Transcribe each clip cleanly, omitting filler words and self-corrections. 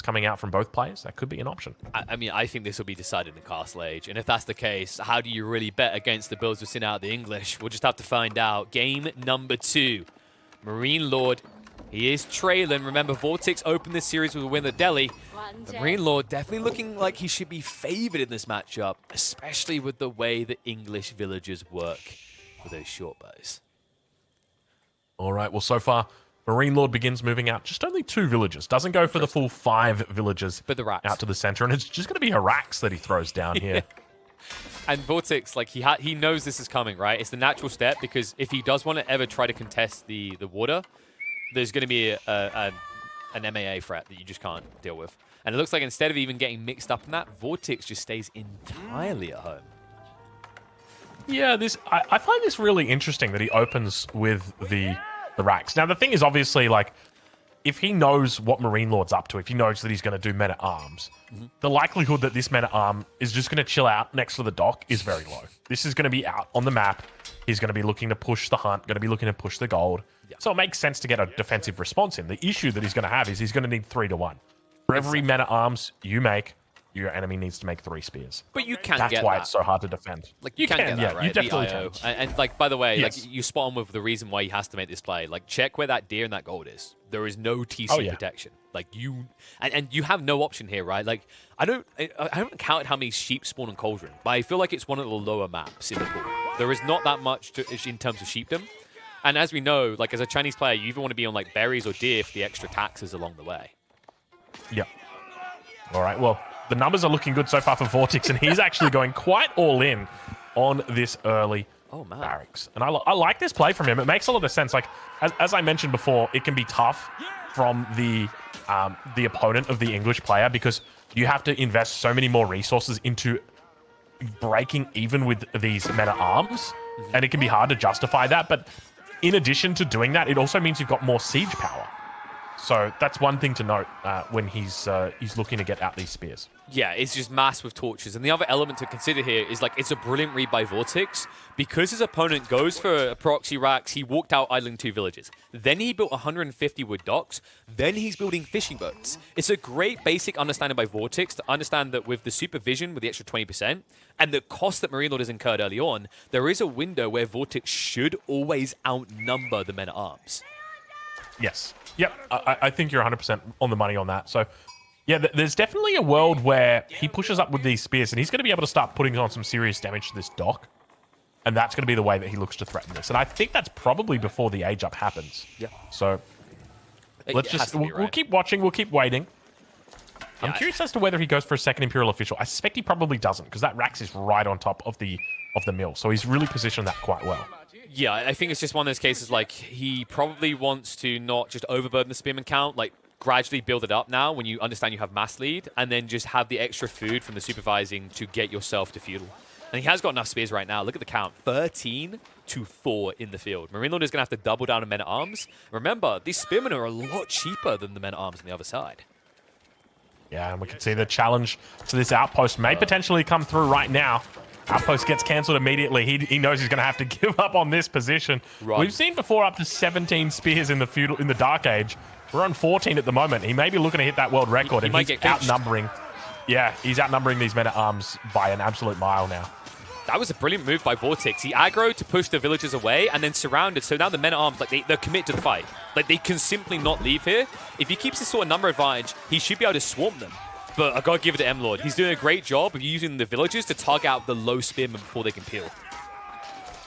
coming out from both players, that could be an option. I mean, I think this will be decided in Castle Age. And if that's the case, how do you really bet against the builds we've seen out of the English? We'll just have to find out. Game number 2. MarineLorD, he is trailing. Remember, VortiX opened this series with a win at Delhi. MarineLorD definitely looking like he should be favored in this matchup, especially with the way the English villagers work with those short bows. All right, well, so far, MarineLorD begins moving out just only 2 villagers. Doesn't go for the full 5 villagers but the racks out to the center, and it's just going to be Harax that he throws down here. And VortiX, like, he knows this is coming, right? It's the natural step, because if he does want to ever try to contest the water, there's going to be an MAA threat that you just can't deal with. And it looks like instead of even getting mixed up in that, VortiX just stays entirely at home. Yeah, I find this really interesting that he opens with the racks. Now, the thing is, obviously, like, if he knows what MarineLorD's up to, if he knows that he's going to do men-at-arms, the likelihood that this men-at-arm is just going to chill out next to the dock is very low. This is going to be out on the map. He's going to be looking to push the hunt, going to be looking to push the gold. Yeah. So it makes sense to get a defensive response in. The issue that he's going to have is he's going to need 3 to 1. For every men-at-arms you make, your enemy needs to make 3 spears. But you can That's get why that. it's so hard to defend. Like, you can get that, yeah, right? You definitely the IO. can. And, like, by the way, Yes. like, you spot on with the reason why he has to make this play. Like, check where that deer and that gold is. There is no TC protection. Like, and you have no option here, right? Like, I haven't counted how many sheep spawn in Cauldron, but I feel like it's one of the lower maps in the pool. There is not that much in terms of sheepdom. And as we know, like, as a Chinese player, you even want to be on, like, berries or deer for the extra taxes along the way. Yep. All right, well, the numbers are looking good so far for VortiX, and he's actually going quite all in on this early barracks. And I like this play from him. It makes a lot of sense. Like, as I mentioned before, it can be tough from the opponent of the English player because you have to invest so many more resources into breaking even with these men-at-arms, and it can be hard to justify that. But in addition to doing that, it also means you've got more siege power. So that's one thing to note when he's looking to get out these spears. Yeah, it's just mass with torches. And the other element to consider here is, like, it's a brilliant read by VortiX. Because his opponent goes for proxy racks, he walked out idling 2 villages. Then he built 150 wood docks. Then he's building fishing boats. It's a great basic understanding by VortiX to understand that with the supervision, with the extra 20%, and the cost that MarineLorD has incurred early on, there is a window where VortiX should always outnumber the men-at-arms. Yes. Yep. I think you're 100% on the money on that. So, yeah, there's definitely a world where he pushes up with these spears, and he's going to be able to start putting on some serious damage to this dock. And that's going to be the way that he looks to threaten this. And I think that's probably before the age up happens. Yeah. So, we'll keep watching. We'll keep waiting. I'm curious as to whether he goes for a second Imperial Official. I suspect he probably doesn't, because that Rax is right on top of the mill. So he's really positioned that quite well. Yeah, I think it's just one of those cases, like, he probably wants to not just overburden the spearman count, like, gradually build it up now when you understand you have mass lead, and then just have the extra food from the supervising to get yourself to feudal. And he has got enough spears right now. Look at the count. 13 to 4 in the field. MarineLorD is going to have to double down on men-at-arms. Remember, these spearmen are a lot cheaper than the men-at-arms on the other side. Yeah, and we can see the challenge to this outpost may potentially come through right now. Outpost gets cancelled immediately. He knows he's going to have to give up on this position. Run. We've seen before up to 17 spears in the Dark Age. We're on 14 at the moment. He may be looking to hit that world record, and he's outnumbering. Yeah, he's outnumbering these men-at-arms by an absolute mile now. That was a brilliant move by VortiX. He aggroed to push the villagers away and then surrounded. So now the men-at-arms, like, they're committed to the fight. Like, they can simply not leave here. If he keeps this sort of number advantage, he should be able to swarm them. But I gotta give it to MLord. He's doing a great job of using the villagers to target out the low spearmen before they can peel.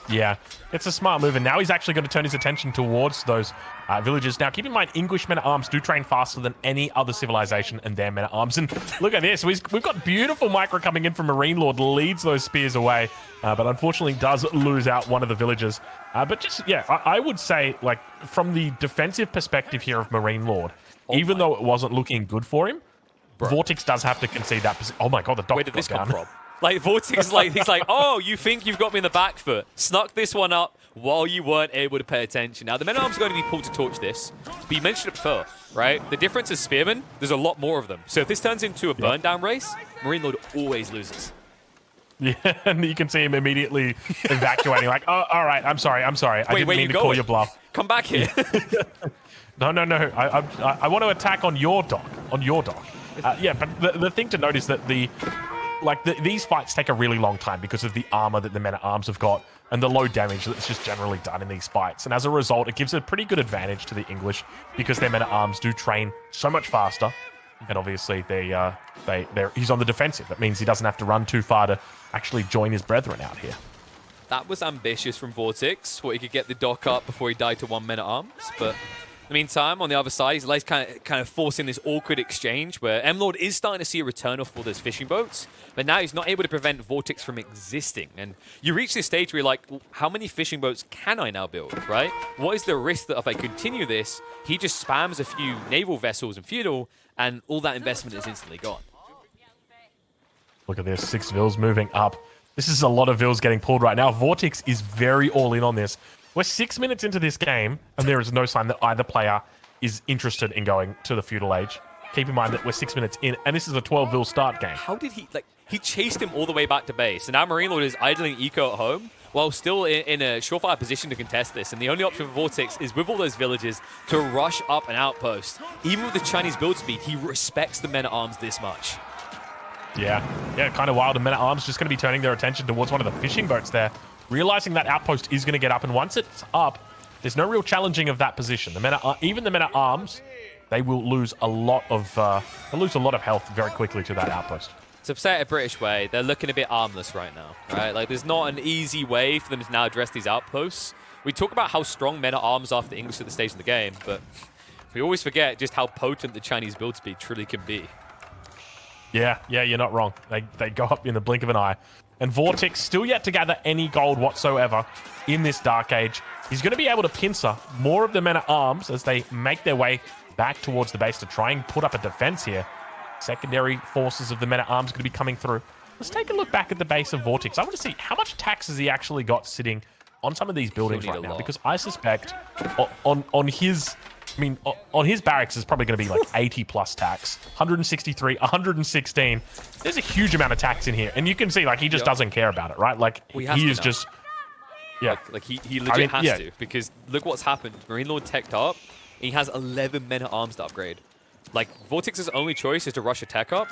Yeah, it's a smart move, and now he's actually going to turn his attention towards those villagers. Now, keep in mind, English men-at-arms do train faster than any other civilization and their men-at-arms. And look at this. We've got beautiful micro coming in from MarineLorD, leads those spears away, but unfortunately does lose out one of the villagers. But just, yeah, I would say, like, from the defensive perspective here of MarineLorD, even though it wasn't looking good for him, VortiX does have to concede that position. Oh my god, the dock. Where did this come from? Like, VortiX is like, he's like, oh, you think you've got me in the back foot. Snuck this one up while you weren't able to pay attention. Now, the men-at-arms are going to be pulled to torch this, but you mentioned it before, right? The difference is spearmen, there's a lot more of them. So if this turns into a burn-down race, MarineLorD always loses. Yeah, and you can see him immediately evacuating, like, oh, all right, I'm sorry. I didn't mean to call your bluff. Come back here. No. I want to attack on your dock. Yeah, but the thing to note is that these fights take a really long time because of the armor that the men-at-arms have got and the low damage that's just generally done in these fights. And as a result, it gives a pretty good advantage to the English because their men-at-arms do train so much faster. And obviously, he's on the defensive. That means he doesn't have to run too far to actually join his brethren out here. That was ambitious from VortiX, where he could get the dock up before he died to 1 men-at-arms. But in the meantime, on the other side, he's kind of forcing this awkward exchange where MLord is starting to see a return off all those fishing boats, but now he's not able to prevent VortiX from existing. And you reach this stage where you're like, how many fishing boats can I now build, right? What is the risk that if I continue this, he just spams a few naval vessels and fuel, and all that investment is instantly gone? Look at this, 6 vills moving up. This is a lot of vills getting pulled right now. VortiX is very all in on this. We're 6 minutes into this game, and there is no sign that either player is interested in going to the feudal age. Keep in mind that we're 6 minutes in, and this is a 12-vill start game. How did he, he chased him all the way back to base, and now MarineLorD is idling eco at home, while still in a surefire position to contest this. And the only option for VortiX is, with all those villages, to rush up an outpost. Even with the Chinese build speed, he respects the men-at-arms this much. Yeah, kind of wild. And men-at-arms just going to be turning their attention towards one of the fishing boats there, realizing that outpost is going to get up. And once it's up, there's no real challenging of that position. Even the men-at-arms, they will lose a lot of health very quickly to that outpost. To say it a British way, they're looking a bit armless right now, right? There's not an easy way for them to now address these outposts. We talk about how strong men-at-arms are for the English at this stage in the game, but we always forget just how potent the Chinese build speed truly can be. Yeah, you're not wrong. They go up in the blink of an eye. And VortiX still yet to gather any gold whatsoever in this Dark Age. He's going to be able to pincer more of the men-at-arms as they make their way back towards the base to try and put up a defense here. Secondary forces of the men-at-arms going to be coming through. Let's take a look back at the base of VortiX. I want to see how much tax has he actually got sitting on some of these buildings right now, because I suspect on his barracks is probably going to be like 80 plus tax, 163, 116. There's a huge amount of tax in here, and you can see he just doesn't care about it, right? He is just he legit has to, because look what's happened. MarineLorD teched up. He has 11 men-at-arms to upgrade. VortiX's only choice is to rush a tech up.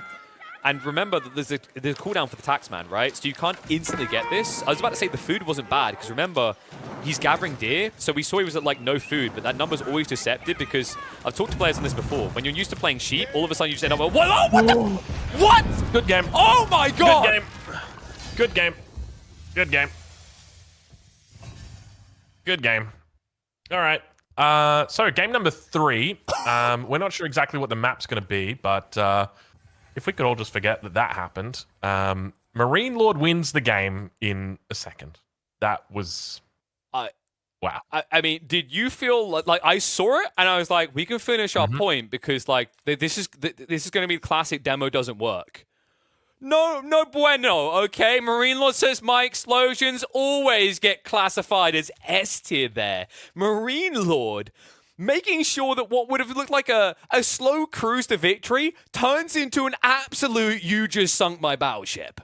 And remember that there's a cooldown for the taxman, right? So you can't instantly get this. I was about to say the food wasn't bad, because remember, he's gathering deer. So we saw he was at no food, but that number's always deceptive, because I've talked to players on this before. When you're used to playing sheep, all of a sudden you just end up with, what? Good game. Oh my god! Good game. All right. So game number 3. We're not sure exactly what the map's going to be, but if we could all just forget that happened. MarineLorD wins the game in a second. That was... wow. I mean, did you feel like I saw it and I was like, we can finish our point, because this is going to be the classic demo doesn't work. No bueno, okay? MarineLorD says my explosions always get classified as S tier there. MarineLorD making sure that what would have looked like a slow cruise to victory turns into an absolute you just sunk my battleship.